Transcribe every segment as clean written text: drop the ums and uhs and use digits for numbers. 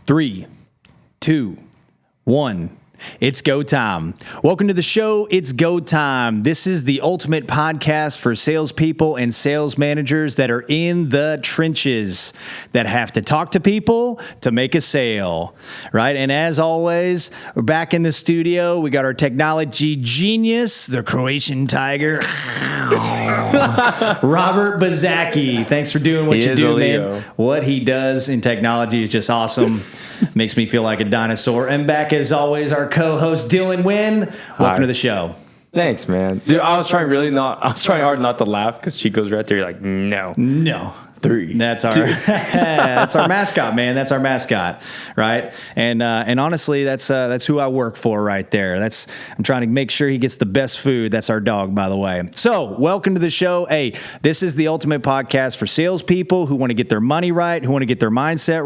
3, 2, 1. It's go time. Welcome to the show. It's go time. This is the ultimate podcast for salespeople and sales managers that are in the trenches, that have to talk to people to make a sale, right? And as always, we're back in the studio. We got our technology genius, the Croatian tiger, Robert Bazaki. Thanks for doing what you do, man. What he does in technology is just awesome. Makes me feel like a dinosaur. And back as always, our co-host Dylan Wynn. Welcome to the show. Thanks, man. Dude, I was trying hard not to laugh because Chico's right there. You're like, no. 3. That's our mascot, man. That's our mascot, right? And honestly, that's who I work for right there. I'm trying to make sure he gets the best food. That's our dog, by the way. So, welcome to the show. Hey, this is the ultimate podcast for salespeople who want to get their money right, who want to get their mindset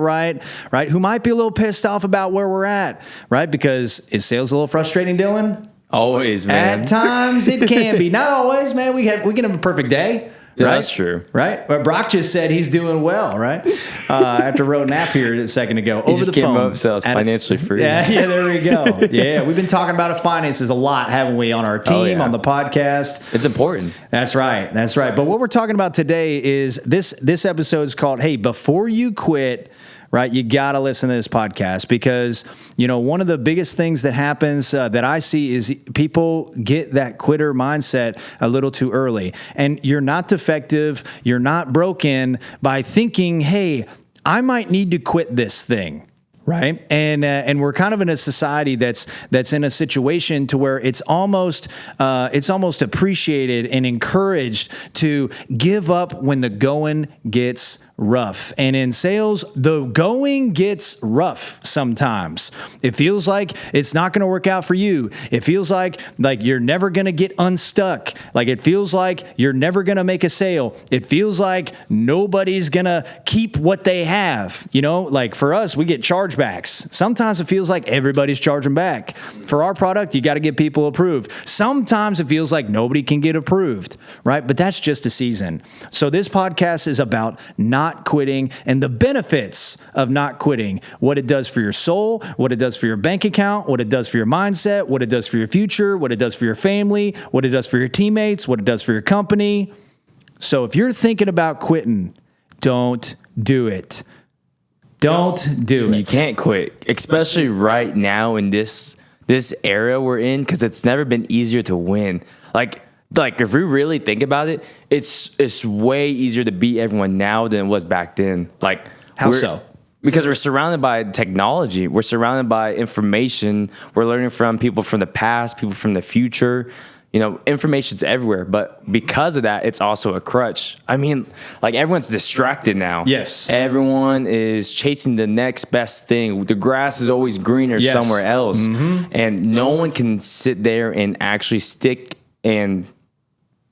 right? Who might be a little pissed off about where we're at, right? Because is sales a little frustrating, Dylan? Always, man. At times it can be. Not always, man. We can have a perfect day. Yeah, right? That's true. Right? Well, Brock just said he's doing well, right? After wrote an app here a second ago. He just came up so it's financially free. Yeah, there we go. Yeah, we've been talking about finances a lot, haven't we, on our team, on the podcast. It's important. That's right. But what we're talking about today is this episode is called, Hey, Before You Quit, right? You got to listen to this podcast because, one of the biggest things that happens that I see is people get that quitter mindset a little too early. And you're not defective. You're not broken by thinking, hey, I might need to quit this thing. Right. And we're kind of in a society that's in a situation to where it's almost appreciated and encouraged to give up when the going gets rough. And in sales, the going gets rough sometimes. It feels like it's not going to work out for you. It feels like you're never going to get unstuck. Like it feels like you're never going to make a sale. It feels like nobody's going to keep what they have. Like for us, we get chargebacks. Sometimes it feels like everybody's charging back. For our product, you got to get people approved. Sometimes it feels like nobody can get approved, right? But that's just a season. So this podcast is about not quitting and the benefits of not quitting, what it does for your soul, what it does for your bank account, what it does for your mindset, what it does for your future, what it does for your family, what it does for your teammates, what it does for your company. So if you're thinking about quitting, don't do it. Don't do it. You can't quit, especially right now in this era we're in, because it's never been easier to win. Like if we really think about it, it's way easier to beat everyone now than it was back then. Like how so? Because we're surrounded by technology. We're surrounded by information. We're learning from people from the past, people from the future. Information's everywhere, but because of that, it's also a crutch. I mean, everyone's distracted now. Yes. Everyone is chasing the next best thing. The grass is always greener somewhere else. Mm-hmm. And no one can sit there and actually stick to anything,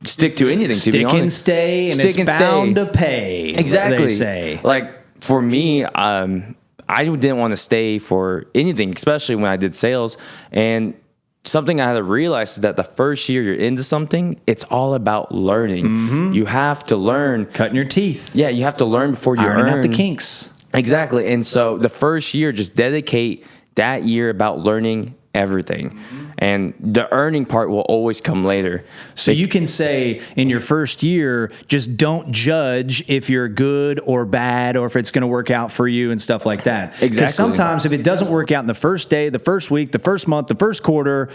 to be honest. Stick and stay, and it's bound to pay. Exactly. They say. For me, I didn't want to stay for anything, especially when I did sales. And something I had to realize is that the first year you're into something, it's all about learning. Mm-hmm. You have to learn. Cutting your teeth. Yeah, you have to learn before you ironing out the kinks. Exactly. And so the first year, just dedicate that year about learning everything. Mm-hmm. And the earning part will always come later. So you can say in your first year, just don't judge if you're good or bad or if it's going to work out for you and stuff like that. Exactly. Because sometimes if it doesn't work out in the first day, the first week, the first month, the first quarter,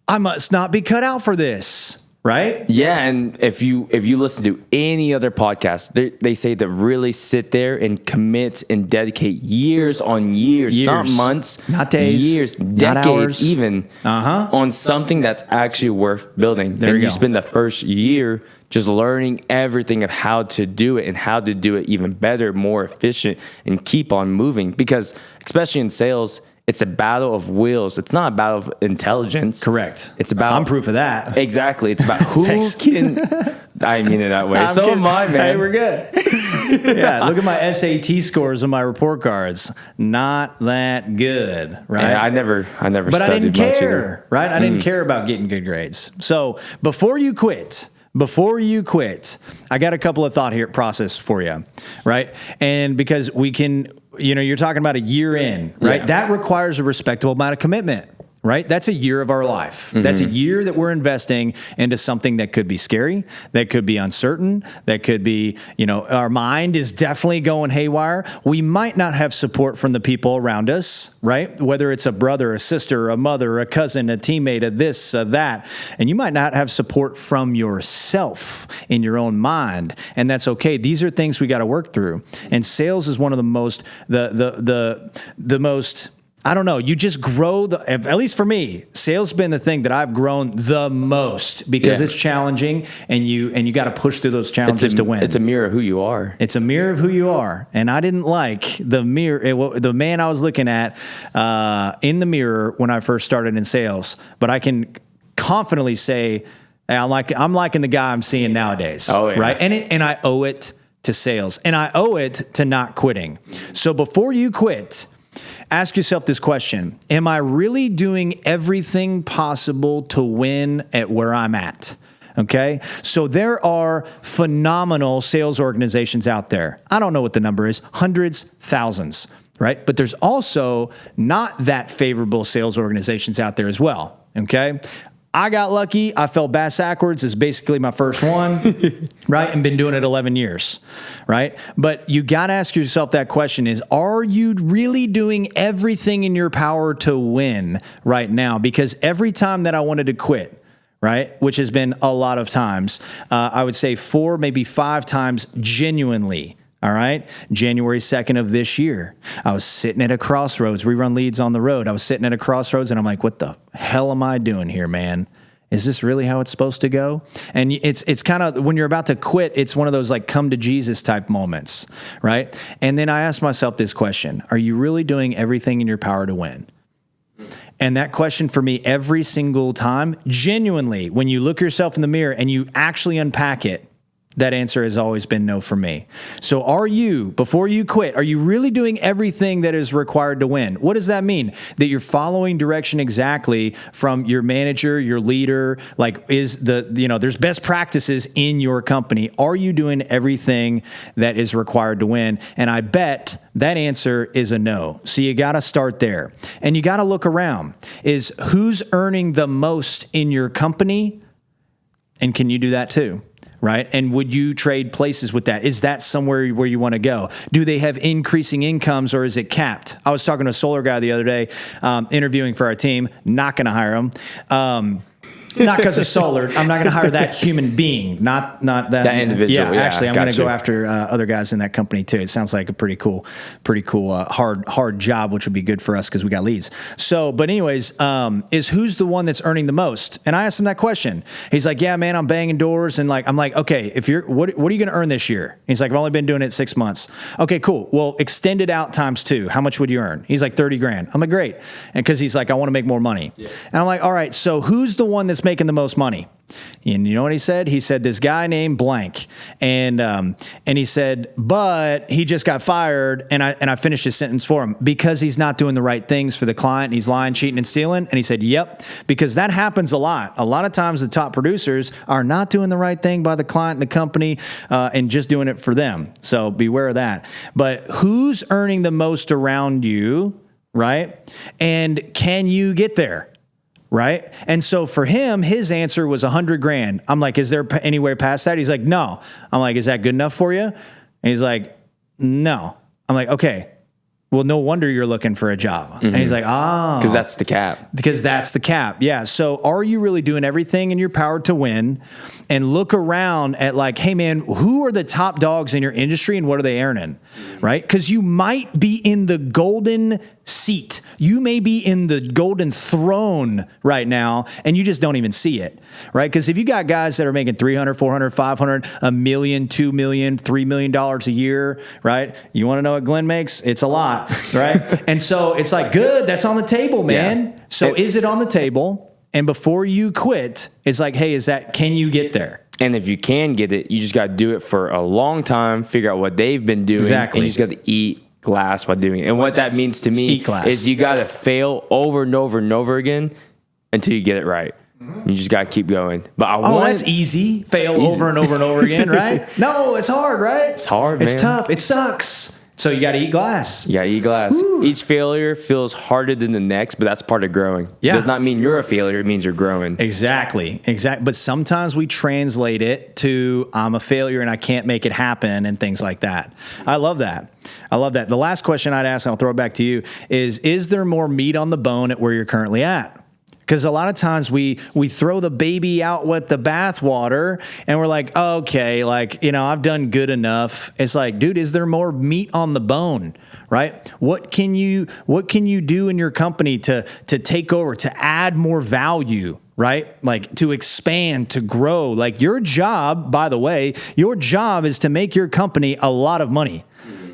I must not be cut out for this. Right? Yeah, and if you listen to any other podcast, they say to really sit there and commit and dedicate years on years, not months, not days, years, not decades, hours. even on something that's actually worth building. Then you spend the first year just learning everything of how to do it and how to do it even better, more efficient, and keep on moving. Because especially in sales, it's a battle of wills. It's not a battle of intelligence. Correct. It's about... I'm proof of that. Exactly. It's about who can... I mean it that way. So am I, man. Hey, we're good. Yeah, look at my SAT scores on my report cards. Not that good, right? Yeah, I never but I didn't care, either. Right? I didn't care about getting good grades. So before you quit, I got a couple of thought here process for you, right? And because we can you're talking about a year in, right? Yeah. That requires a respectable amount of commitment. Right? That's a year of our life. Mm-hmm. That's a year that we're investing into something that could be scary, that could be uncertain, that could be, our mind is definitely going haywire. We might not have support from the people around us, right? Whether it's a brother, a sister, a mother, a cousin, a teammate, a this, a that. And you might not have support from yourself in your own mind. And that's okay. These are things we got to work through. And sales is one of the most, the most, I don't know. You just grow at least for me, sales has been the thing that I've grown the most because it's challenging and you got to push through those challenges to win. It's a mirror of who you are. It's a mirror of who you are. And I didn't like the man I was looking at in the mirror when I first started in sales, but I can confidently say I'm liking the guy I'm seeing nowadays. Oh, yeah. Right. And I owe it to sales and I owe it to not quitting. So before you quit, ask yourself this question. Am I really doing everything possible to win at where I'm at? Okay. So there are phenomenal sales organizations out there. I don't know what the number is, hundreds, thousands, right? But there's also not that favorable sales organizations out there as well. Okay. I got lucky. I fell bass backwards is basically my first one, right? And been doing it 11 years, right? But you got to ask yourself that question are you really doing everything in your power to win right now? Because every time that I wanted to quit, right, which has been a lot of times, I would say 4, maybe 5 times genuinely. All right. January 2nd of this year, I was sitting at a crossroads. We run leads on the road. I was sitting at a crossroads and I'm like, what the hell am I doing here, man? Is this really how it's supposed to go? And it's kind of when you're about to quit, it's one of those like come to Jesus type moments, right? And then I asked myself this question. Are you really doing everything in your power to win? And that question for me every single time, genuinely, when you look yourself in the mirror and you actually unpack it, that answer has always been no for me. So before you quit, are you really doing everything that is required to win? What does that mean? That you're following direction exactly from your manager, your leader, like there's best practices in your company. Are you doing everything that is required to win? And I bet that answer is a no. So you got to start there. And you got to look around. Is who's earning the most in your company? And can you do that too? Right? And would you trade places with that? Is that somewhere where you want to go? Do they have increasing incomes or is it capped? I was talking to a solar guy the other day, interviewing for our team, not going to hire him. Not because of solar. I'm not going to hire that human being, not that individual. Yeah, actually, I'm going to go after other guys in that company too. It sounds like a pretty cool, hard job, which would be good for us because we got leads. So, but anyways, is who's the one that's earning the most? And I asked him that question. He's like, yeah, man, I'm banging doors, and I'm like, okay, what are you going to earn this year? He's like, I've only been doing it 6 months. Okay, cool. Well, extend it out times 2. How much would you earn? He's like $30,000. I'm like, great, and because he's like, I want to make more money. Yeah. And I'm like, all right, so who's the one that's making the most money? And you know what he said? He said this guy named blank, and he said, but he just got fired, and I finished his sentence for him because he's not doing the right things for the client. He's lying, cheating, and stealing. And he said, yep, because that happens a lot. A lot of times the top producers are not doing the right thing by the client and the company, and just doing it for them. So beware of that. But who's earning the most around you, right? And can you get there? Right. And so for him, his answer was $100,000. I'm like, is there anywhere past that? He's like, no. I'm like, is that good enough for you? And he's like, no. I'm like, okay, well, no wonder you're looking for a job. Mm-hmm. And he's like, because that's the cap. Because that's the cap. Yeah. So are you really doing everything in your power to win? And look around at like, hey man, who are the top dogs in your industry and what are they earning? Right? Because you might be in the golden seat. You may be in the golden throne right now and you just don't even see it, right? Because if you got guys that are making $300, $400, $500, $1 million, $2 million, $3 million a year, right? You want to know what Glenn makes? It's a lot, right? And so it's like, good, that's on the table, man. Yeah. So is it on the table? And before you quit, it's like, hey, can you get there? And if you can get it, you just got to do it for a long time, figure out what they've been doing. Exactly. And you just got to eat glass while doing it. And what that means to me is you got to fail over and over and over again until you get it right. Mm-hmm. You just got to keep going. But that's easy. Fail over and over and over again, right? No, it's hard, right? It's hard, man. It's tough. It sucks. So you got to eat glass. Yeah, eat glass. Woo. Each failure feels harder than the next, but that's part of growing. Yeah. It does not mean you're a failure. It means you're growing. Exactly. But sometimes we translate it to I'm a failure and I can't make it happen and things like that. I love that. The last question I'd ask, and I'll throw it back to you, is there more meat on the bone at where you're currently at? Because a lot of times we throw the baby out with the bathwater and we're like, okay, like, I've done good enough. It's like, dude, is there more meat on the bone, right? What can you do in your company to take over, to add more value, right? Like to expand, to grow. Like your job, by the way, your job is to make your company a lot of money.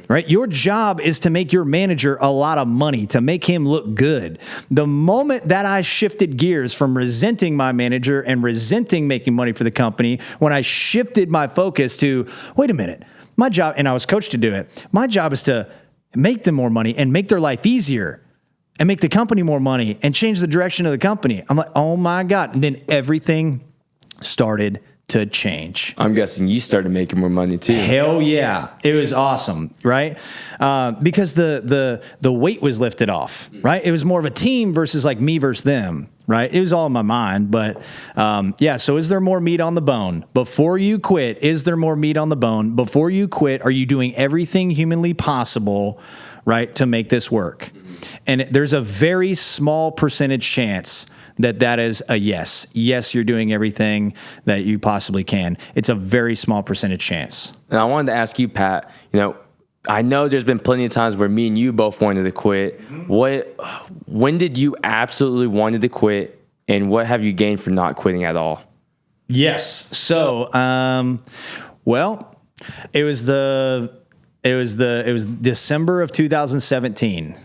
Right? Your job is to make your manager a lot of money, to make him look good. The moment that I shifted gears from resenting my manager and resenting making money for the company, when I shifted my focus to, wait a minute, my job, and I was coached to do it, my job is to make them more money and make their life easier and make the company more money and change the direction of the company. I'm like, oh my God. And then everything started to change. I'm guessing you started making more money too. Hell yeah. It was awesome, right? Because the weight was lifted off, right? It was more of a team versus like me versus them, right? It was all in my mind, but so is there more meat on the bone? Before you quit, is there more meat on the bone? Before you quit, are you doing everything humanly possible, right, to make this work? And there's a very small percentage chance that is a yes. Yes, you're doing everything that you possibly can. It's a very small percentage chance. And I wanted to ask you, Pat, I know there's been plenty of times where me and you both wanted to quit. When did you absolutely wanted to quit, and what have you gained from not quitting at all? Yes. So, it was December of 2017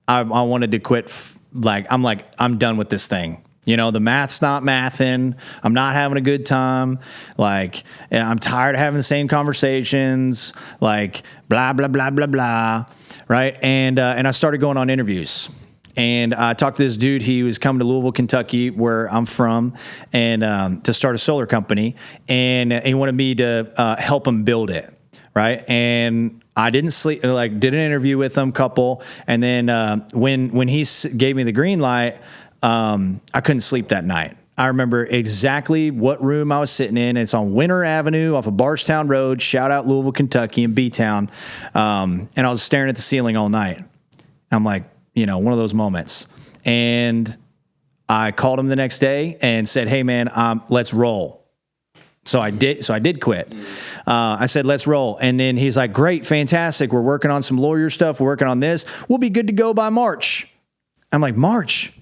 I wanted to quit. I'm done with this thing. The math's not mathing. I'm not having a good time. Like, I'm tired of having the same conversations, like blah, blah, blah, blah, blah. Right. And I started going on interviews, and I talked to this dude. He was coming to Louisville, Kentucky, where I'm from, and to start a solar company. And he wanted me to help him build it. Right. And I didn't sleep, did an interview with him, couple. And then when he gave me the green light, I couldn't sleep that night. I remember exactly what room I was sitting in. It's on Winter Avenue off of Barstown Road. Shout out Louisville, Kentucky, in B-Town. And I was staring at the ceiling all night. I'm like, one of those moments. And I called him the next day and said, hey, man, let's roll. So I did quit. I said, let's roll. And then he's like, great, fantastic. We're working on some lawyer stuff. We're working on this. We'll be good to go by March. I'm like, March?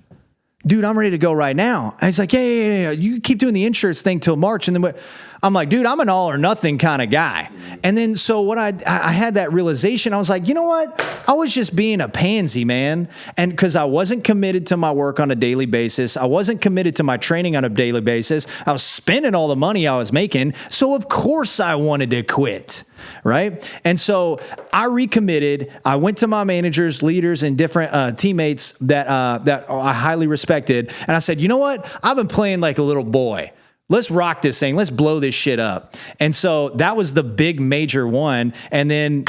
Dude, I'm ready to go right now. And he's like, yeah. You keep doing the insurance thing till March. And then I'm like, dude, I'm an all or nothing kind of guy. And then so what I had that realization. I was like, you know what? I was just being a pansy, man. And because I wasn't committed to my work on a daily basis. I wasn't committed to my training on a daily basis. I was spending all the money I was making. So of course I wanted to quit. Right. And so I recommitted. I went to my managers, leaders, and different teammates that I highly respected. And I said, you know what? I've been playing like a little boy. Let's rock this thing. Let's blow this shit up. And so that was the big major one. And then,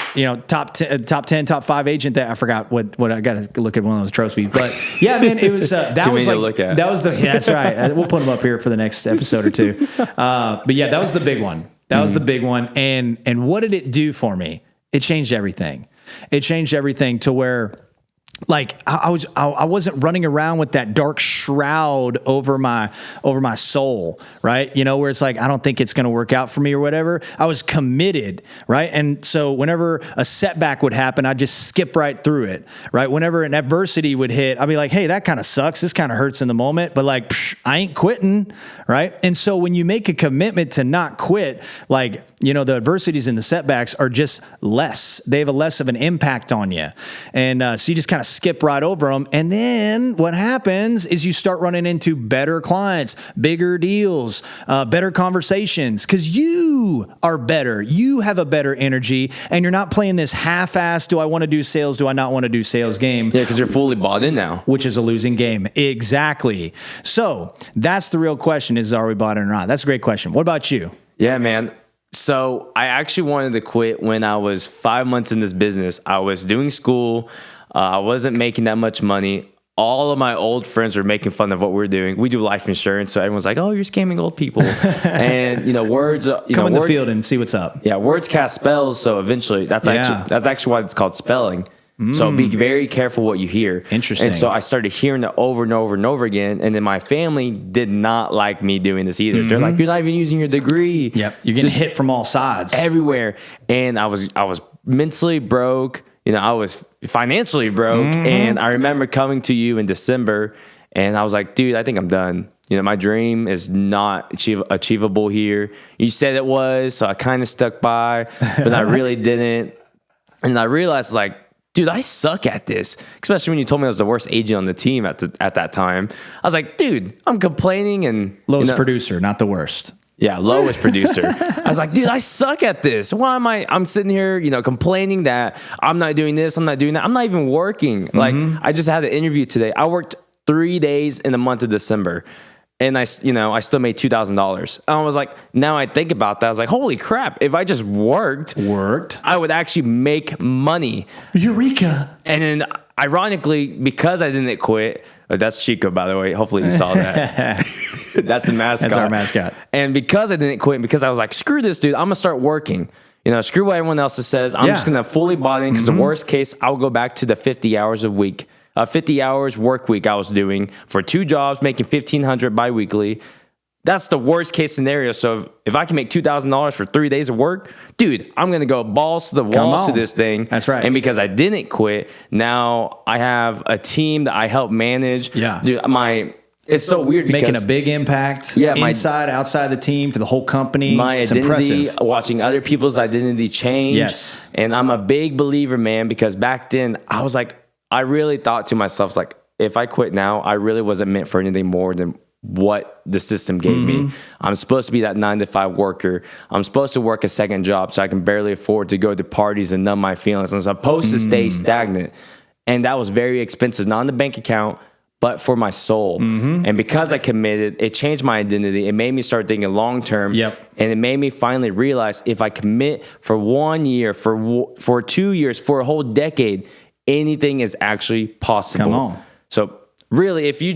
top 10, top 5 agent that I forgot what I got to look at one of those trophies. But yeah, man, it was, that was like, look at. That was that's right. We'll put them up here for the next episode or two. But yeah, that was the big one. That was the big one. And what did it do for me? It changed everything. It changed everything to where, like, I wasn't running around with that dark shroud over my soul, right? Where it's like, I don't think it's going to work out for me or whatever. I was committed, right? And so whenever a setback would happen, I'd just skip right through it, right? Whenever an adversity would hit, I'd be like, hey, that kind of sucks. This kind of hurts in the moment, but like, I ain't quitting, right? And so when you make a commitment to not quit, like, the adversities and the setbacks are just less. They have a less of an impact on you. And so you just kind of skip right over them. And then what happens is you start running into better clients, bigger deals, better conversations, because you are better. You have a better energy, and you're not playing this half-assed, do I want to do sales, do I not want to do sales game. Yeah, because you're fully bought in now. Which is a losing game. Exactly. So that's the real question is, are we bought in or not? That's a great question. What about you? Yeah, man. So I actually wanted to quit when I was 5 months in this business. I was doing school. I wasn't making that much money. All of my old friends were making fun of what we're doing. We do life insurance, so everyone's like, "Oh, you're scamming old people." And words. Come in the field and see what's up. Yeah, words cast spells. So eventually, that's actually why it's called spelling. So be very careful what you hear. Interesting. And so I started hearing it over and over and over again. And then my family did not like me doing this either. They're like, "You're not even using your degree." Yep, you're getting hit from all sides, everywhere. And I was mentally broke. I was financially broke. And I remember coming to you in December, and I was like, "Dude, I think I'm done. My dream is not achievable here." You said it was, so I kind of stuck by, but I really didn't. And I realized, like, dude, I suck at this. Especially when you told me I was the worst agent on the team at that time. I was like, dude, I'm complaining and lowest producer, not the worst. Yeah, lowest producer. I was like, dude, I suck at this. Why am I'm sitting here, complaining that I'm not doing this, I'm not doing that. I'm not even working. Like, I just had an interview today. I worked 3 days in the month of December. And I still made $2,000. I was like, now I think about that. I was like, holy crap. If I just worked, I would actually make money. Eureka. And then ironically, because I didn't quit, that's Chico, by the way. Hopefully you saw that. That's the mascot. That's our mascot. And because I didn't quit, because I was like, screw this, dude, I'm going to start working. Screw what everyone else says. I'm just going to fully buy in, because the worst case, I'll go back to the 50 hours a week. 50 hours work week I was doing for 2 jobs, making $1,500 biweekly. That's the worst case scenario. So if I can make $2,000 for 3 days of work, dude, I'm going to go balls to the walls to this thing. That's right. And because I didn't quit, now I have a team that I help manage. Yeah. Dude, it's so weird because making a big impact inside, outside the team, for the whole company. My it's identity, impressive. Watching other people's identity change. Yes. And I'm a big believer, man, because back then I was like, I really thought to myself, like, if I quit now, I really wasn't meant for anything more than what the system gave me. I'm supposed to be that 9-to-5 worker. I'm supposed to work a second job so I can barely afford to go to parties and numb my feelings. I'm supposed to stay stagnant. And that was very expensive, not in the bank account, but for my soul. And because I committed, it changed my identity. It made me start thinking long term. Yep. And it made me finally realize if I commit for 1 year, for 2 years, for a whole decade, anything is actually possible. Come on. So really, if you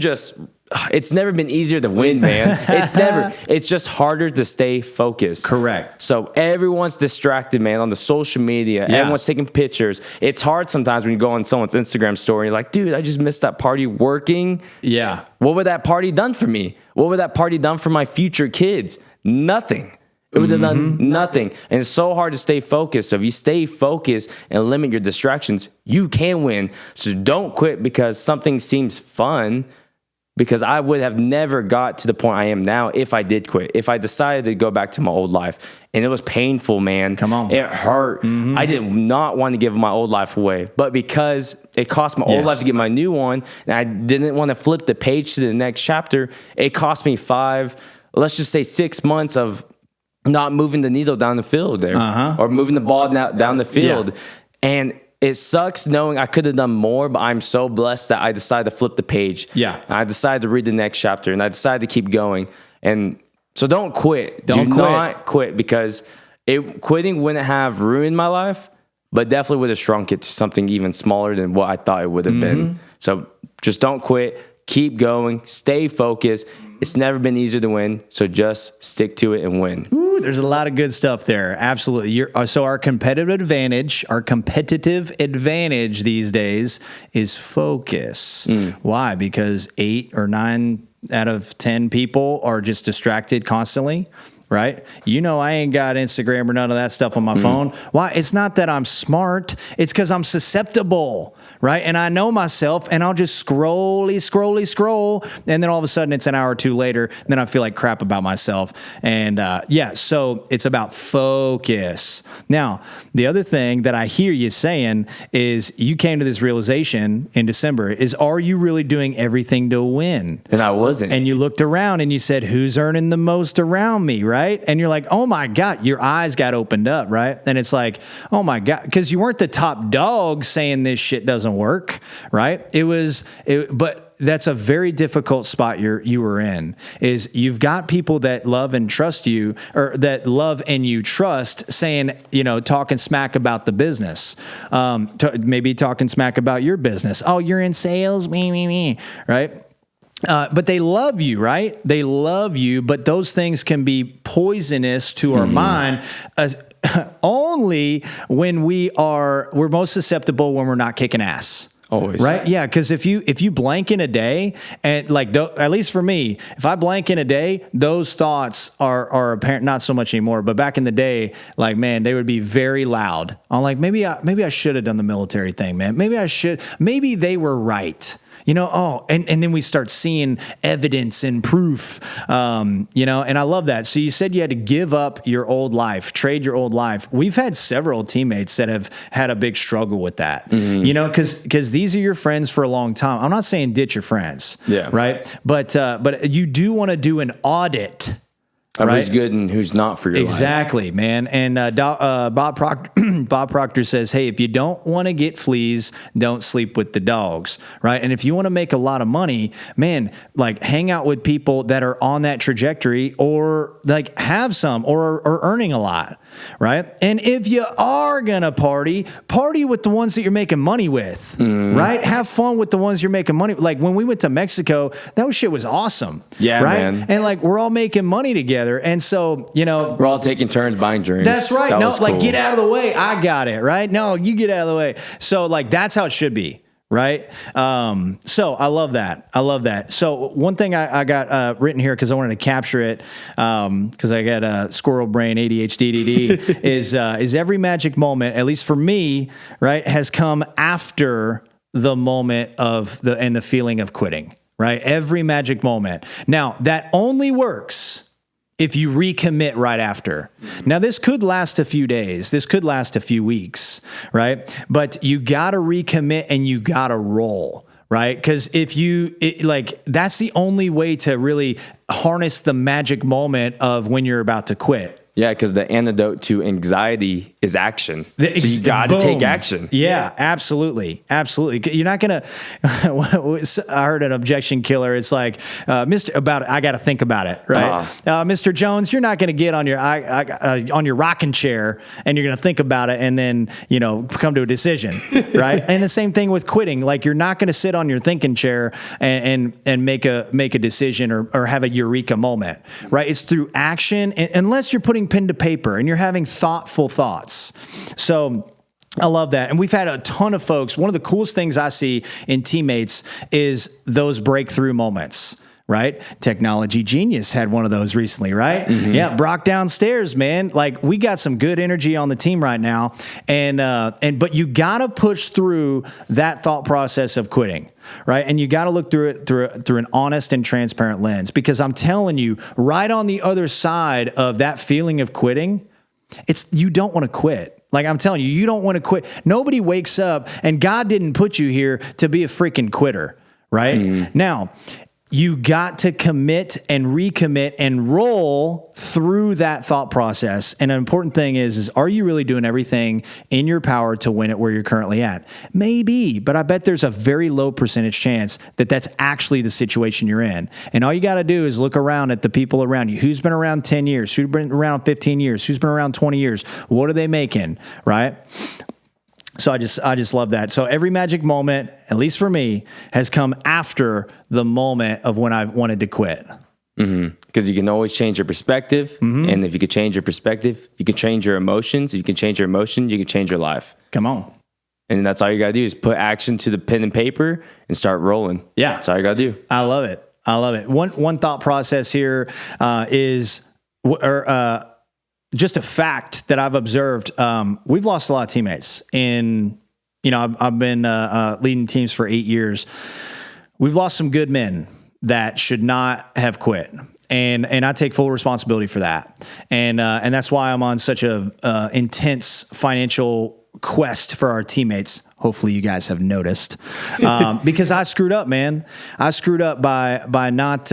it's never been easier to win, man. It's just harder to stay focused. Correct. So everyone's distracted, man, on the social media. Yeah. Everyone's taking pictures. It's hard sometimes when you go on someone's Instagram story and you're like, dude, I just missed that party working. Yeah. What would that party done for me? What would that party done for my future kids? Nothing. It would have done nothing. And it's so hard to stay focused. So if you stay focused and limit your distractions, you can win. So don't quit because something seems fun, because I would have never got to the point I am now if I did quit. If I decided to go back to my old life. And it was painful, man. Come on. It hurt. I did not want to give my old life away. But because it cost my old life to get my new one, and I didn't want to flip the page to the next chapter, it cost me 6 months of not moving the needle down the field there, or moving the ball down the field. Yeah. And it sucks knowing I could have done more, but I'm so blessed that I decided to flip the page. Yeah. I decided to read the next chapter, and I decided to keep going. And so don't quit. Do not quit, because quitting wouldn't have ruined my life, but definitely would have shrunk it to something even smaller than what I thought it would have been. So just don't quit. Keep going. Stay focused. It's never been easier to win, so just stick to it and win. Ooh, there's a lot of good stuff there. Absolutely. So our competitive advantage these days is focus. Why? Because 8 or 9 out of 10 people are just distracted constantly. Right? I ain't got Instagram or none of that stuff on my phone. Why? It's not that I'm smart. It's because I'm susceptible, right? And I know myself, and I'll just scroll. And then all of a sudden it's an hour or two later, and then I feel like crap about myself. And so it's about focus. Now, the other thing that I hear you saying is you came to this realization in December is, are you really doing everything to win? And I wasn't. And you looked around and you said, who's earning the most around me, right? And you're like, oh my God, your eyes got opened up, right? And it's like, oh my God, because you weren't the top dog saying this shit doesn't work, right? But that's a very difficult spot you were in. Is you've got people that love and trust you, or that love and you trust, saying, talking smack about the business, maybe talking smack about your business. Oh, you're in sales, me, right? But they love you, right? They love you, but those things can be poisonous to our mind. Only when we're most susceptible when we're not kicking ass. Always. Right? Yeah. Cause if you blank in a day, and at least for me, if I blank in a day, those thoughts are apparent, not so much anymore, but back in the day, like, man, they would be very loud. I'm like, maybe I should have done the military thing, man. Maybe they were right. And then we start seeing evidence and proof, and I love that. So you said you had to give up your old life, trade your old life. We've had several teammates that have had a big struggle with that, because these are your friends for a long time. I'm not saying ditch your friends, right? But you do want to do an audit. Of who's good and who's not for your life. Exactly, man. And Bob Proctor says, hey, if you don't want to get fleas, don't sleep with the dogs, right? And if you want to make a lot of money, man, like, hang out with people that are on that trajectory, or like have some, or are earning a lot, right? And if you are going to party with the ones that you're making money with, right? Have fun with the ones you're making money with. Like, when we went to Mexico, that shit was awesome. Yeah, right? Man. And like, we're all making money together. And so, we're all taking turns buying drinks. That's right. That No, was like, cool. get out of the way. I got it. Right. No, you get out of the way. So, like, that's how it should be. Right. So I love that. So one thing I got written here, because I wanted to capture it, because I got a squirrel brain, ADHD, DDD, is every magic moment, at least for me, right, has come after the moment of the feeling of quitting. Right. Every magic moment. Now, that only works if you recommit right after. Now, this could last a few days. This could last a few weeks, right? But you got to recommit and you got to roll, right? Because that's the only way to really harness the magic moment of when you're about to quit. Yeah, because the antidote to anxiety is action. So you got to take action. Yeah, absolutely. You're not going to, I heard an objection killer. It's like, I got to think about it, right? Mr. Jones, you're not going to get on your rocking chair and you're going to think about it and then, come to a decision, right? And the same thing with quitting. Like, you're not going to sit on your thinking chair and make a decision or have a eureka moment, right? It's through action, unless you're putting pen to paper and you're having thoughtful thoughts. So I love that. And we've had a ton of folks. One of the coolest things I see in teammates is those breakthrough moments, right? Technology Genius had one of those recently, right? Mm-hmm. Yeah. Brock downstairs, man. Like, we got some good energy on the team right now. But you got to push through that thought process of quitting. Right. And you got to look through it through an honest and transparent lens, because I'm telling you, right on the other side of that feeling of quitting, you don't want to quit. Like, I'm telling you, you don't want to quit. Nobody wakes up, and God didn't put you here to be a freaking quitter. Right. Now, you got to commit and recommit and roll through that thought process. And an important thing is are you really doing everything in your power to win it where you're currently at? Maybe, but I bet there's a very low percentage chance that that's actually the situation you're in. And all you got to do is look around at the people around you. Who's been around 10 years? Who's been around 15 years? Who's been around 20 years? What are they making? Right? So I just love that. So every magic moment, at least for me, has come after the moment of when I wanted to quit. Because you can always change your perspective. And if you could change your perspective, you can change your emotions. If you can change your emotions, you can change your life. Come on. And that's all you got to do is put action to the pen and paper and start rolling. Yeah. That's all you got to do. I love it. One thought process here is just a fact that I've observed. We've lost a lot of teammates I've been leading teams for 8 years. We've lost some good men that should not have quit. And I take full responsibility for that. And that's why I'm on such a intense financial quest for our teammates. Hopefully you guys have noticed, because I screwed up, man. I screwed up by not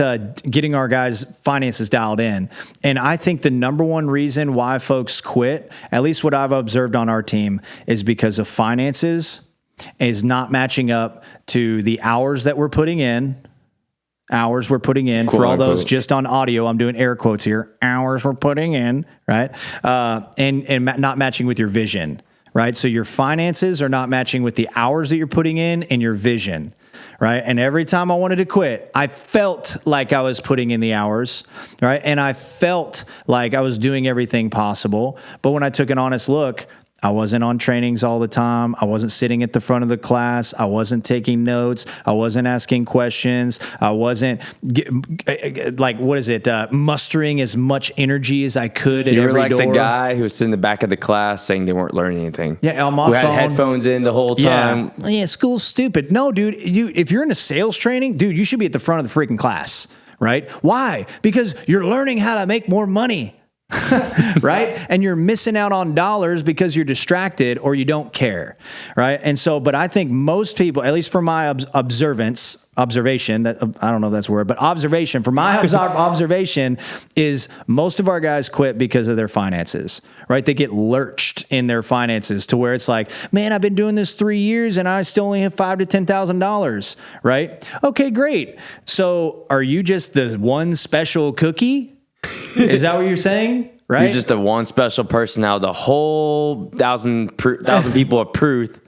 getting our guys' finances dialed in. And I think the number one reason why folks quit, at least what I've observed on our team, is because of finances is not matching up to the hours that we're putting in. Hours we're putting in for all those just on audio. I'm doing air quotes here. Hours we're putting in, right? And not matching with your vision, right? So your finances are not matching with the hours that you're putting in and your vision, right? And every time I wanted to quit, I felt like I was putting in the hours, right? And I felt like I was doing everything possible. But when I took an honest look, I wasn't on trainings all the time. I wasn't sitting at the front of the class. I wasn't taking notes. I wasn't asking questions. I wasn't mustering as much energy as I could at every door. You were like the guy who was sitting in the back of the class saying they weren't learning anything. Yeah, on my phone. Who had headphones in the whole time. Yeah, school's stupid. No, dude, if you're in a sales training, dude, you should be at the front of the freaking class, right? Why? Because you're learning how to make more money. Right? And you're missing out on dollars because you're distracted or you don't care. Right? And so, but I think most people, at least from my observation, that I don't know if that's a word, but observation, from my observation is most of our guys quit because of their finances, right? They get lurched in their finances to where it's like, man, I've been doing this 3 years and I still only have $5,000 to $10,000, right? Okay, great. So are you just the one special cookie? Is that what you're saying? Right? You're just the one special person out of the whole thousand people of proof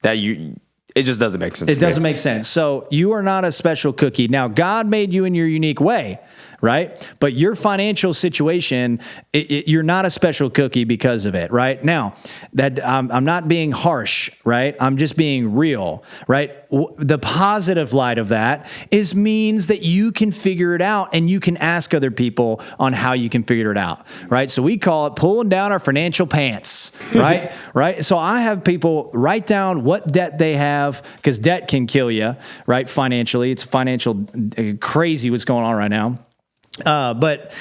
that it just doesn't make sense. It doesn't make sense. So you are not a special cookie. Now, God made you in your unique way, right? But your financial situation, you're not a special cookie because of it, right? Now, that I'm not being harsh, right? I'm just being real, right? The positive light of that means that you can figure it out and you can ask other people on how you can figure it out, right? So we call it pulling down our financial pants, right? Right? So I have people write down what debt they have, because debt can kill you, right? Financially, it's financial crazy what's going on right now. But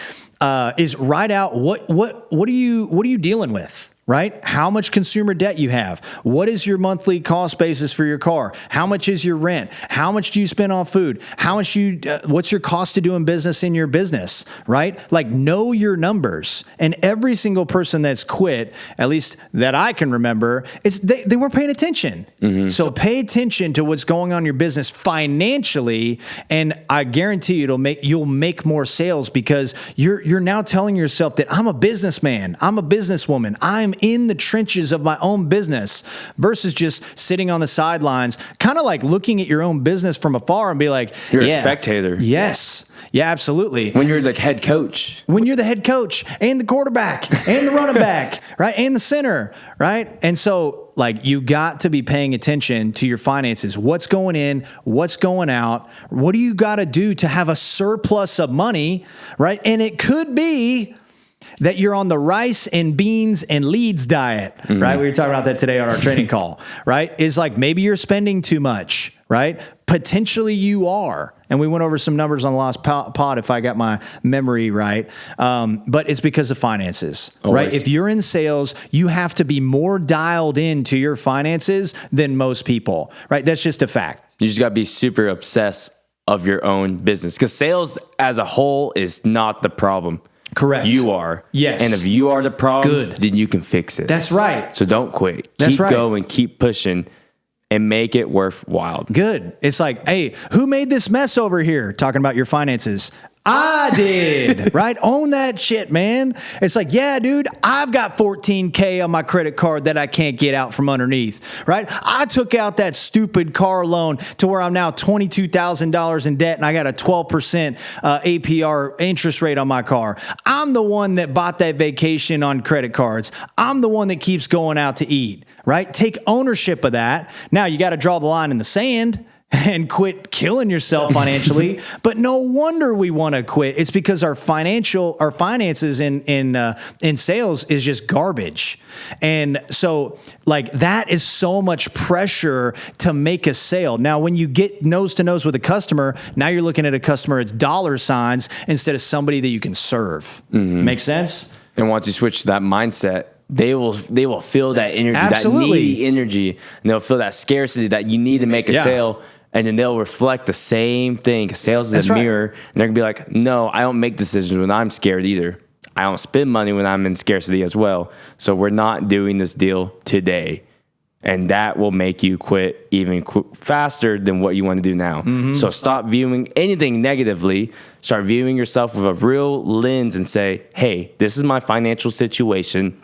is write out what are you dealing with? Right? How much consumer debt you have? What is your monthly cost basis for your car? How much is your rent? How much do you spend on food? How much what's your cost of doing business in your business? Right? Like, know your numbers. And every single person that's quit, at least that I can remember, they weren't paying attention. Mm-hmm. So pay attention to what's going on in your business financially, and I guarantee you'll make more sales because you're now telling yourself that I'm a businessman, I'm a businesswoman, I'm in the trenches of my own business, versus just sitting on the sidelines, kind of like looking at your own business from afar and be like, you're a spectator. Yes. Yeah, absolutely. When you're the head coach. When you're the head coach and the quarterback and the running back, right? And the center, right? And so, like, you got to be paying attention to your finances. What's going in? What's going out? What do you got to do to have a surplus of money, right? And it could be that you're on the rice and beans and leads diet, right? We were talking about that today on our training call, right? Is like, maybe you're spending too much, right? Potentially you are. And we went over some numbers on the last pod, if I got my memory right. But it's because of finances, Always. Right? If you're in sales, you have to be more dialed into your finances than most people, right? That's just a fact. You just got to be super obsessed of your own business, because sales as a whole is not the problem. Correct. You are. Yes. And if you are the problem, Good. then you can fix it. That's right. So don't quit. That's keep right. going, keep pushing, and make it worthwhile. Good. It's like, hey, who made this mess over here? Talking about your finances. I did, right? Own that shit, man. It's like, yeah, dude, I've got $14,000 on my credit card that I can't get out from underneath, right? I took out that stupid car loan to where I'm now $22,000 in debt and I got a 12% APR interest rate on my car. I'm the one that bought that vacation on credit cards. I'm the one that keeps going out to eat, right? Take ownership of that. Now you got to draw the line in the sand and quit killing yourself financially. But no wonder we want to quit. It's because our finances in sales is just garbage. And so, like, that is so much pressure to make a sale. Now, when you get nose to nose with a customer, now you're looking at a customer as dollar signs instead of somebody that you can serve. Mm-hmm. Make sense? And once you switch to that mindset, they will feel that energy, Absolutely. that needy energy, and they'll feel that scarcity that you need to make a sale. And then they'll reflect the same thing. Sales is a mirror. And they're going to be like, no, I don't make decisions when I'm scared either. I don't spend money when I'm in scarcity as well. So we're not doing this deal today. And that will make you quit even faster than what you want to do now. So stop viewing anything negatively. Start viewing yourself with a real lens and say, hey, this is my financial situation.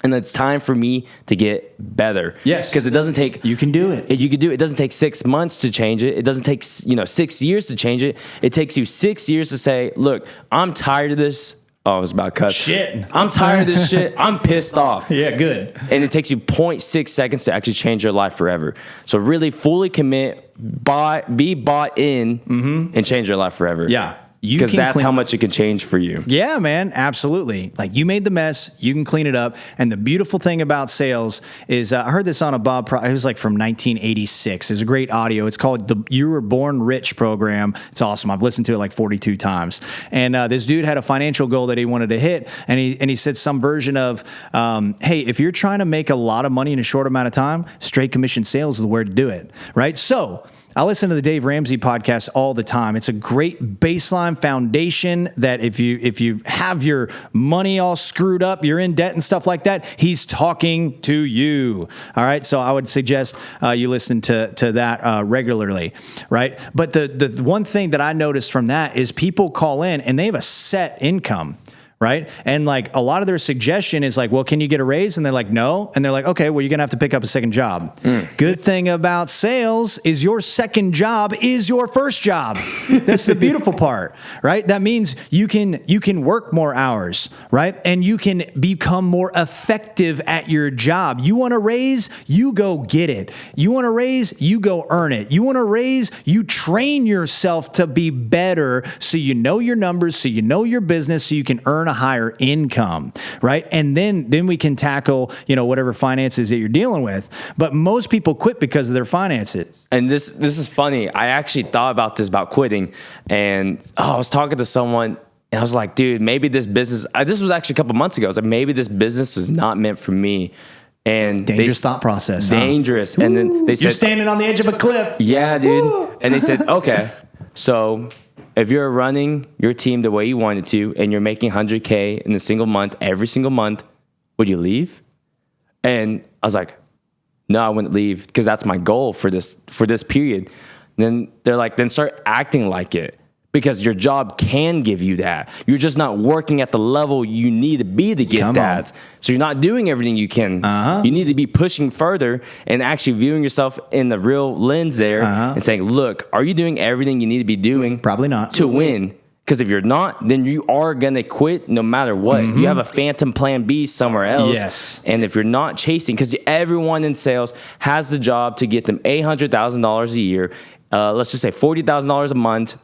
And it's time for me to get better. Yes. Because it doesn't take... You can do it. You can do it. It doesn't take 6 months to change it. It doesn't take 6 years to change it. It takes you 6 years to say, look, I'm tired of this. Oh, I was about to cut. Shit. I'm tired of this shit. I'm pissed off. Yeah, good. And it takes you 0.6 seconds to actually change your life forever. So really fully commit, be bought in, and change your life forever. Yeah. Because that's how much it can change for you. Yeah, man, absolutely. Like, you made the mess, you can clean it up. And the beautiful thing about sales is, I heard this on a it was like from 1986. There's a great audio. It's called the You Were Born Rich program. It's awesome. I've listened to it like 42 times. And this dude had a financial goal that he wanted to hit. And he said some version of, hey, if you're trying to make a lot of money in a short amount of time, straight commission sales is the way to do it, right? So I listen to the Dave Ramsey podcast all the time. It's a great baseline foundation that if you have your money all screwed up, you're in debt and stuff like that, he's talking to you. All right. So I would suggest you listen to that regularly. Right. But the one thing that I noticed from that is people call in and they have a set income. Right. And like a lot of their suggestion is like, well, can you get a raise? And they're like, no. And they're like, okay, well, you're going to have to pick up a second job. Good thing about sales is your second job is your first job. That's the beautiful part, right? That means you can work more hours, right? And you can become more effective at your job. You want a raise, you go get it. You want a raise, you go earn it. You want a raise, you train yourself to be better so you know your numbers, so you know your business, so you can earn a higher income, right? And then we can tackle, whatever finances that you're dealing with. But most people quit because of their finances. And this is funny. I actually thought about this, about quitting. And I was talking to someone and I was like, dude, maybe this business, this was actually a couple months ago. I was like, maybe this business was not meant for me. And dangerous thought process. Dangerous. Huh? And then they said, you're standing on the edge of a cliff. Yeah, dude. And they said, okay, so if you're running your team the way you wanted to and you're making 100K in a single month, every single month, would you leave? And I was like, no, I wouldn't leave because that's my goal for this period. Then they're like, then start acting like it because your job can give you that. You're just not working at the level you need to be to get that. So you're not doing everything you can. You need to be pushing further and actually viewing yourself in the real lens there and saying, look, are you doing everything you need to be doing? Probably not. To win. Because if you're not, then you are going to quit no matter what. You have a phantom plan B somewhere else. Yes. And if you're not chasing, because everyone in sales has the job to get them $800,000 a year, let's just say $40,000 a month.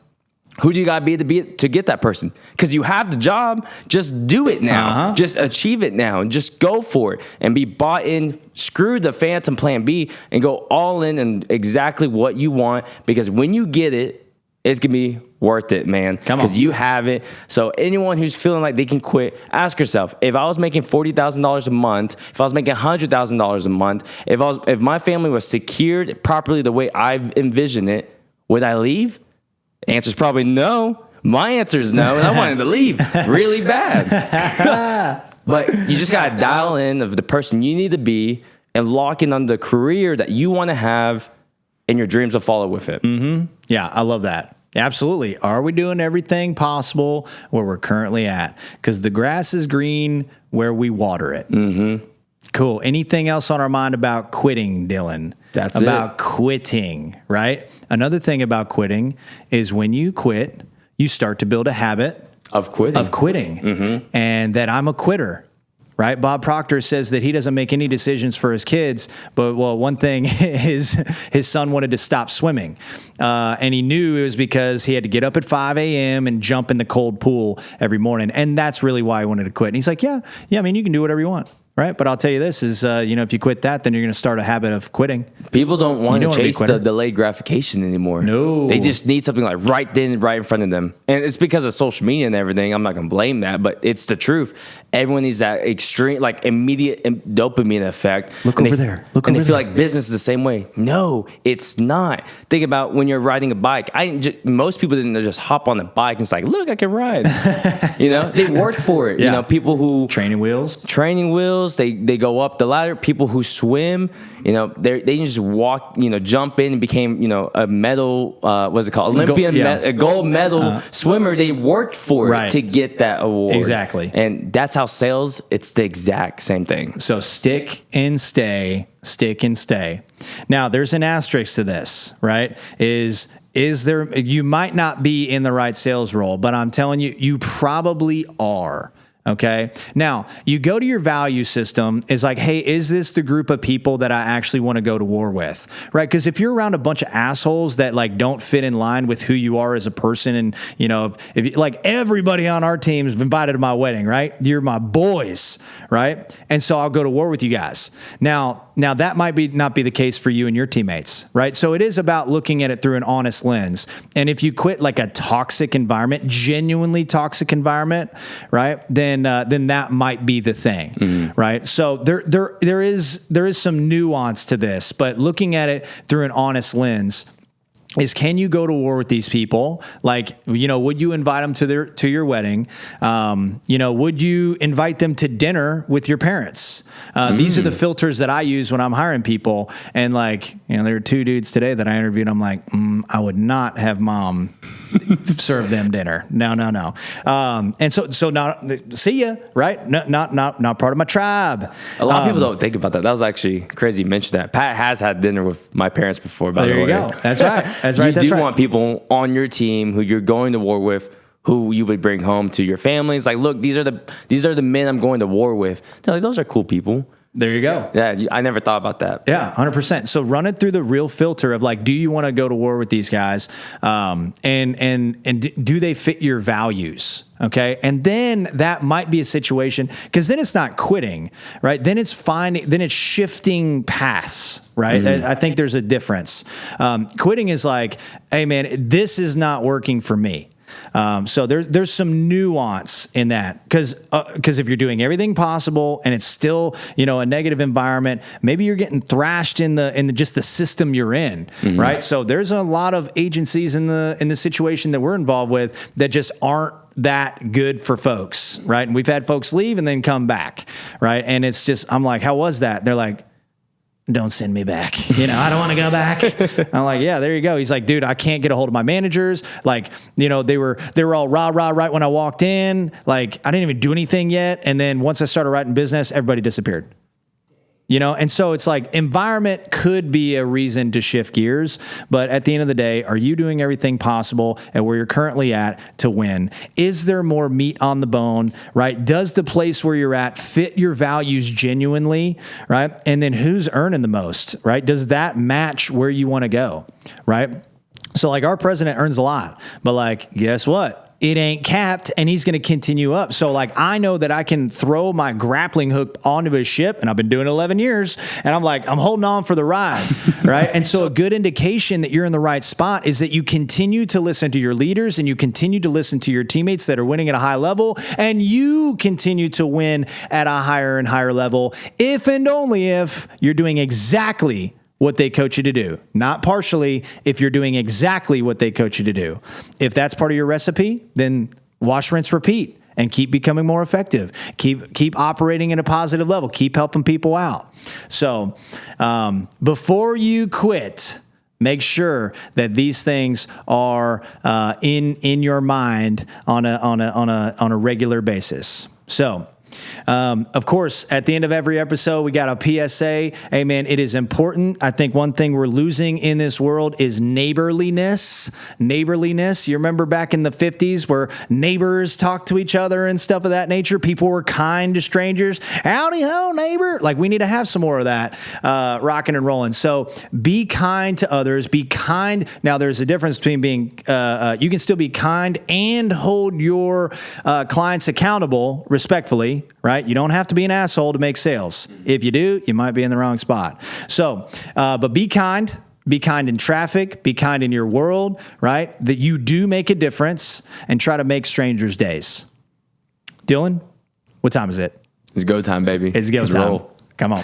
Who do you got to be to get that person? Because you have the job. Just do it now. Just achieve it now. And just go for it. And be bought in. Screw the phantom plan B and go all in and exactly what you want. Because when you get it, it's going to be worth it, man. Because you have it. So anyone who's feeling like they can quit, ask yourself, if I was making $40,000 a month, if I was making $100,000 a month, if my family was secured properly the way I envision it, would I leave? The answer's probably no. My answer is no, and I wanted to leave really bad. But you just got to dial in of the person you need to be and lock in on the career that you want to have, and your dreams will follow with it. Yeah, I love that. Absolutely. Are we doing everything possible where we're currently at? Because the grass is green where we water it. Cool. Anything else on our mind about quitting, Dylan? That's about quitting, right? Another thing about quitting is when you quit, you start to build a habit of quitting. And that I'm a quitter. Right? Bob Proctor says that he doesn't make any decisions for his kids, but one thing is his son wanted to stop swimming. And he knew it was because he had to get up at 5 a.m. and jump in the cold pool every morning. And that's really why he wanted to quit. And he's like, yeah, I mean, you can do whatever you want. Right. But I'll tell you this is, if you quit that, then you're going to start a habit of quitting. People don't want to chase the delayed gratification anymore. No. They just need something like right in front of them. And it's because of social media and everything. I'm not going to blame that, but it's the truth. Everyone needs that extreme, like immediate dopamine effect. Look over there. And they feel like business is the same way. No, it's not. Think about when you're riding a bike. Most people didn't just hop on the bike and it's like, look, I can ride. They worked for it. Yeah. People who training wheels, sales, they go up the ladder. People who swim, they just walk, jump in and became, a medal, what's it called? A gold medal swimmer. They worked for it to get that award. Exactly. And that's how sales, it's the exact same thing. So stick and stay. Now, there's an asterisk to this, right? Is there, you might not be in the right sales role, but I'm telling you, you probably are. Okay. Now you go to your value system is like, hey, is this the group of people that I actually want to go to war with? Right. Because if you're around a bunch of assholes that like don't fit in line with who you are as a person, and if you, like everybody on our team is invited to my wedding, right? You're my boys, right? And so I'll go to war with you guys. Now that might not be the case for you and your teammates, right? So it is about looking at it through an honest lens. And if you quit like a toxic environment, genuinely toxic environment, right? Then that might be the thing, right? So there is some nuance to this, but looking at it through an honest lens is, can you go to war with these people? Like, would you invite them to your wedding? Would you invite them to dinner with your parents? These are the filters that I use when I'm hiring people. And like, there are 2 dudes today that I interviewed. I'm like, I would not have mom serve them dinner. No. And so now, see ya, right? Not part of my tribe. A lot of people don't think about that. That was actually crazy you mentioned that. Pat has had dinner with my parents before, by the way. There you go. That's right. You want people on your team who you're going to war with, who you would bring home to your families. Like, look, these are the men I'm going to war with. They're like, those are cool people. There you go. Yeah, I never thought about that. Yeah, 100%. So run it through the real filter of like, do you want to go to war with these guys? And do they fit your values? Okay. And then that might be a situation, because then it's not quitting, right? Then it's shifting paths, right? I think there's a difference. Quitting is like, hey man, this is not working for me. So there's some nuance in that, because if you're doing everything possible and it's still, a negative environment, maybe you're getting thrashed in just the system you're in, right? So there's a lot of agencies in the situation that we're involved with that just aren't that good for folks, right? And we've had folks leave and then come back, right? And it's just, I'm like, how was that? They're like, don't send me back. I don't want to go back. I'm like, yeah, there you go. He's like, dude, I can't get a hold of my managers. Like, they were all rah right when I walked in. Like, I didn't even do anything yet. And then once I started writing business, everybody disappeared. And so it's like, environment could be a reason to shift gears, but at the end of the day, are you doing everything possible at where you're currently at to win? Is there more meat on the bone, right? Does the place where you're at fit your values genuinely, right? And then who's earning the most, right? Does that match where you want to go, right? So like, our president earns a lot, but like, guess what? It ain't capped, and he's going to continue up. So like, I know that I can throw my grappling hook onto his ship, and I've been doing it 11 years, and I'm like, I'm holding on for the ride, right? And so a good indication that you're in the right spot is that you continue to listen to your leaders, and you continue to listen to your teammates that are winning at a high level, and you continue to win at a higher and higher level, if and only if you're doing exactly what they coach you to do, not partially, if you're doing exactly what they coach you to do. If that's part of your recipe, then wash, rinse, repeat, and keep becoming more effective. Keep operating at a positive level. Keep helping people out. So before you quit, make sure that these things are in your mind on a regular basis. So, of course, at the end of every episode, we got a PSA. Hey, man, it is important. I think one thing we're losing in this world is neighborliness. You remember back in the 50s where neighbors talked to each other and stuff of that nature? People were kind to strangers. Howdy ho, neighbor. Like, we need to have some more of that rocking and rolling. So be kind to others. Be kind. Now, there's a difference between being, you can still be kind and hold your clients accountable respectfully. Right? You don't have to be an asshole to make sales. If you do, you might be in the wrong spot. So, but be kind. Be kind in traffic. Be kind in your world, right? That you do make a difference, and try to make strangers' days. Dylan, what time is it? It's go time, baby. It's go time. Roll. Come on.